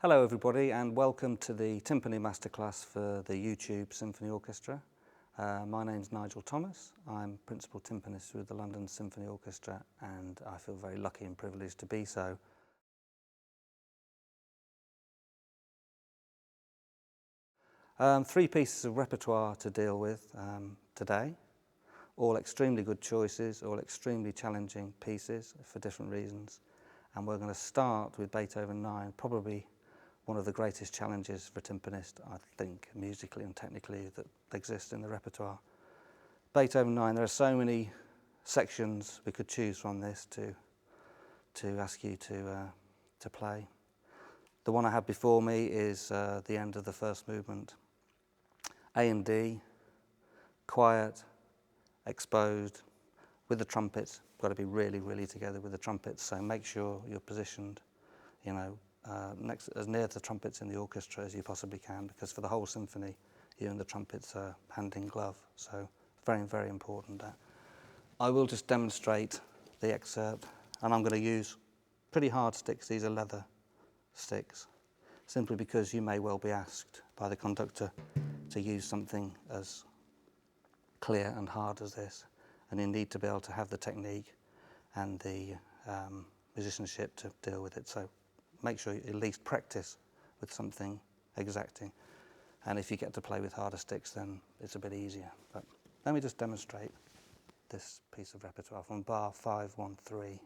Hello everybody and welcome to the Timpani Masterclass for the YouTube Symphony Orchestra. My name's Nigel Thomas. I'm Principal Timpanist with the London Symphony Orchestra and I feel very lucky and privileged to be so. Three pieces of repertoire to deal with today. All extremely good choices, all extremely challenging pieces for different reasons. And we're going to start with Beethoven 9, probably one of the greatest challenges for timpanists, I think, musically and technically, that exist in the repertoire. Beethoven 9, there are so many sections we could choose from this to ask you to play. The one I have before me is the end of the first movement. A and D, quiet, exposed, with the trumpets. Got to be really, really together with the trumpets, so make sure you're positioned, as near to the trumpets in the orchestra as you possibly can, because for the whole symphony, you and the trumpets are hand in glove. So very, very important that. I will just demonstrate the excerpt, and I'm going to use pretty hard sticks. These are leather sticks, simply because you may well be asked by the conductor to use something as clear and hard as this, and you need to be able to have the technique and the musicianship to deal with it. So make sure you at least practice with something exacting. And if you get to play with harder sticks, then it's a bit easier. But let me just demonstrate this piece of repertoire from bar 513.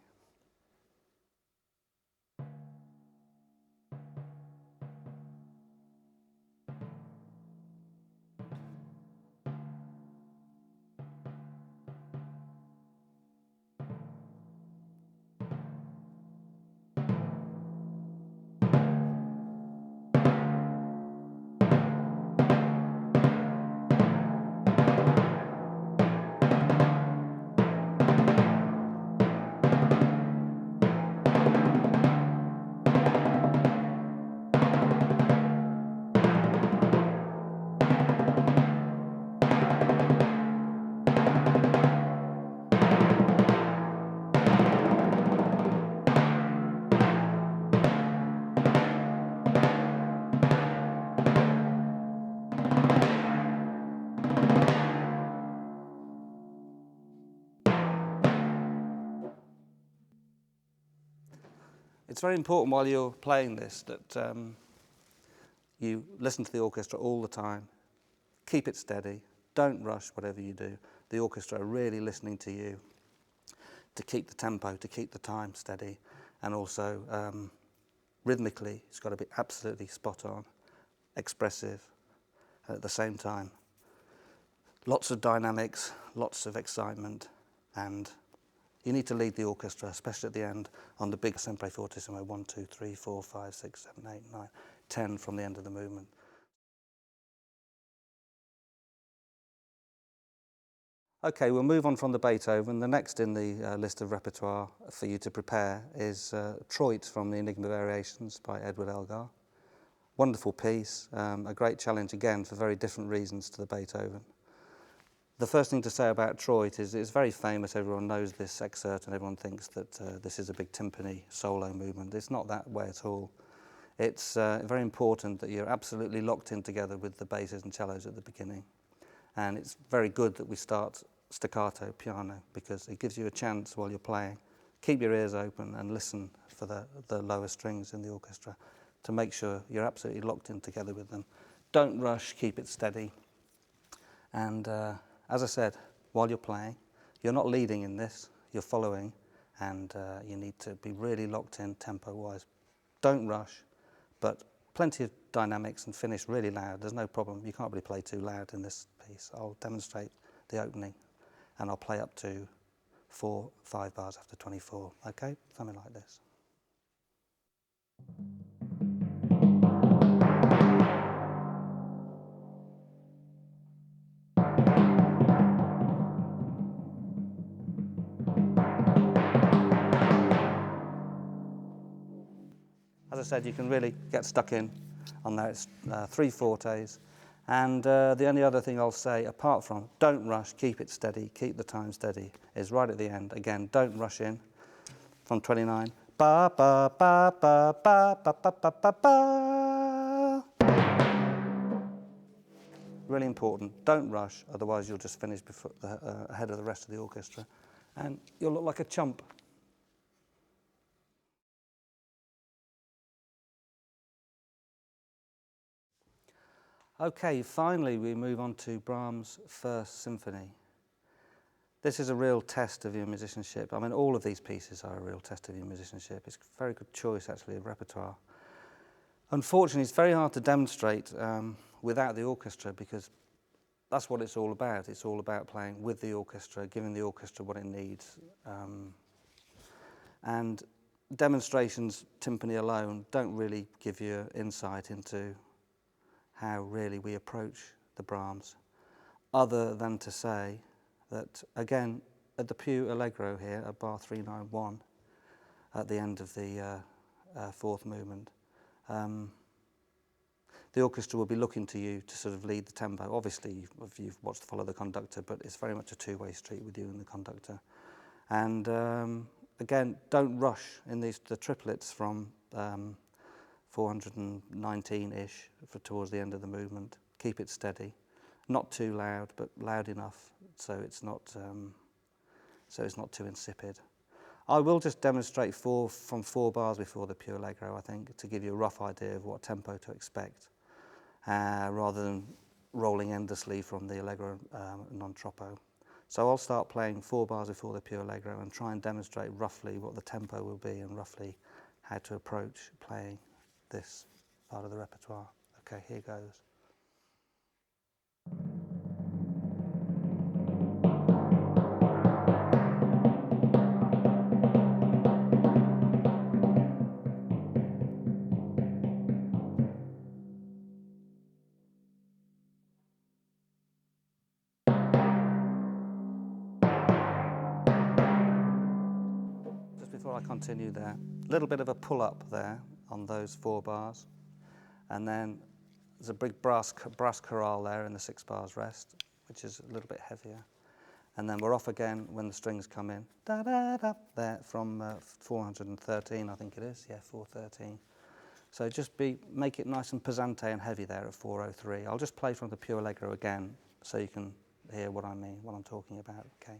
It's very important while you're playing this that you listen to the orchestra all the time, keep it steady, don't rush whatever you do. The orchestra are really listening to you to keep the tempo, to keep the time steady, and also rhythmically it's got to be absolutely spot on, expressive, and at the same time lots of dynamics, lots of excitement, and you need to lead the orchestra, especially at the end, on the big sempre fortissimo, 1, 2, 3, 4, 5, 6, 7, 8, 9, 10 from the end of the movement. Okay, we'll move on from the Beethoven. The next in the list of repertoire for you to prepare is Troit from the Enigma Variations by Edward Elgar. Wonderful piece, a great challenge again for very different reasons to the Beethoven. The first thing to say about Troit is it's very famous. Everyone knows this excerpt and everyone thinks that this is a big timpani solo movement. It's not that way at all. It's very important that you're absolutely locked in together with the basses and cellos at the beginning. And it's very good that we start staccato piano, because it gives you a chance while you're playing. Keep your ears open and listen for the lower strings in the orchestra to make sure you're absolutely locked in together with them. Don't rush, keep it steady. And as I said, while you're playing, you're not leading in this, you're following, and you need to be really locked in tempo-wise. Don't rush, but plenty of dynamics and finish really loud. There's no problem. You can't really play too loud in this piece. I'll demonstrate the opening, and I'll play up to 4, 5 bars after 24, okay? Something like this. As I said, you can really get stuck in on there. It's 3 fortes. And the only other thing I'll say, apart from don't rush, keep it steady, keep the time steady, is right at the end. Again, don't rush in from 29, ba ba ba ba ba ba ba ba ba ba. Really important, don't rush, otherwise you'll just finish before ahead of the rest of the orchestra and you'll look like a chump. Okay, finally we move on to Brahms' First Symphony. This is a real test of your musicianship. I mean, all of these pieces are a real test of your musicianship. It's a very good choice, actually, of repertoire. Unfortunately, it's very hard to demonstrate without the orchestra because that's what it's all about. It's all about playing with the orchestra, giving the orchestra what it needs. And demonstrations, timpani alone, don't really give you insight into how really we approach the Brahms, other than to say that, again, at the Più Allegro here, at bar 391, at the end of the fourth movement, the orchestra will be looking to you to sort of lead the tempo. Obviously, you've watched Follow the Conductor, but it's very much a two-way street with you and the conductor. And again, don't rush in the triplets from 419-ish towards the end of the movement. Keep it steady, not too loud, but loud enough so it's not too insipid. I will just demonstrate from 4 bars before the Più Allegro, I think, to give you a rough idea of what tempo to expect, rather than rolling endlessly from the Allegro non troppo. So I'll start playing 4 bars before the Più Allegro and try and demonstrate roughly what the tempo will be and roughly how to approach playing this part of the repertoire. Okay, here goes. Just before I continue there, a little bit of a pull-up there on those 4 bars, and then there's a big brass chorale there in the 6 bars rest, which is a little bit heavier. And then we're off again when the strings come in. Da da da, there from 413, I think it is. Yeah, 413. So just make it nice and pesante and heavy there at 403. I'll just play from the Più Allegro again so you can hear what I mean, what I'm talking about. Okay.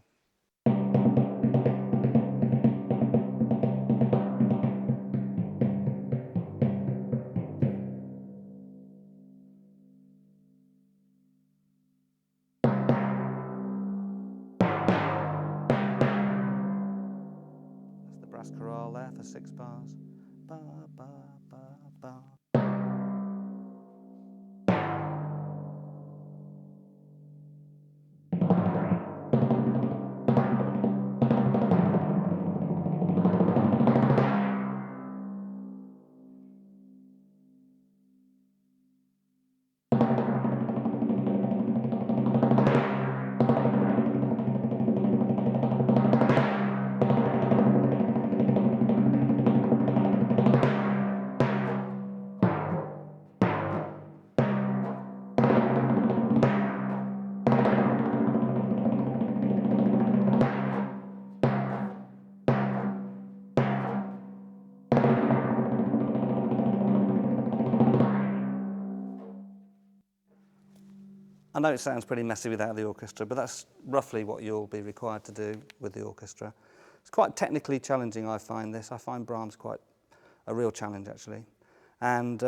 Brass chorale there for 6 bars. Ba, ba, ba, ba. I know it sounds pretty messy without the orchestra, but that's roughly what you'll be required to do with the orchestra. It's quite technically challenging, I find this. I find Brahms quite a real challenge, actually. And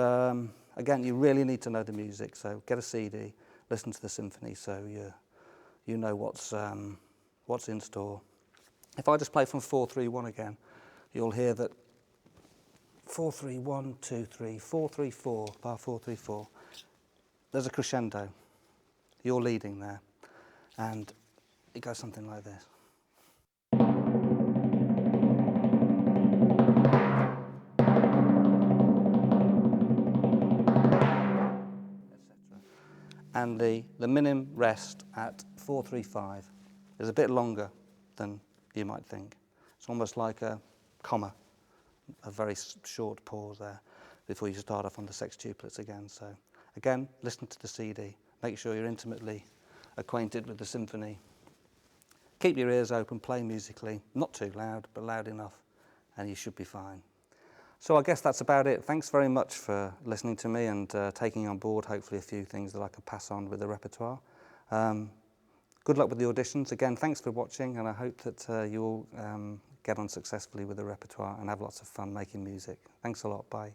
again, you really need to know the music, so get a CD, listen to the symphony so you know what's in store. If I just play from 431 again, you'll hear that 431, 2, 3, 434, bar 434. There's a crescendo. You're leading there, and it goes something like this. Etc. And the minim rest at 435 is a bit longer than you might think. It's almost like a comma, a very short pause there before you start off on the sextuplets again. So again, listen to the CD. Make sure you're intimately acquainted with the symphony. Keep your ears open, play musically, not too loud, but loud enough, and you should be fine. So I guess that's about it. Thanks very much for listening to me and taking on board hopefully a few things that I can pass on with the repertoire. Good luck with the auditions. Again, thanks for watching, and I hope that you all get on successfully with the repertoire and have lots of fun making music. Thanks a lot. Bye.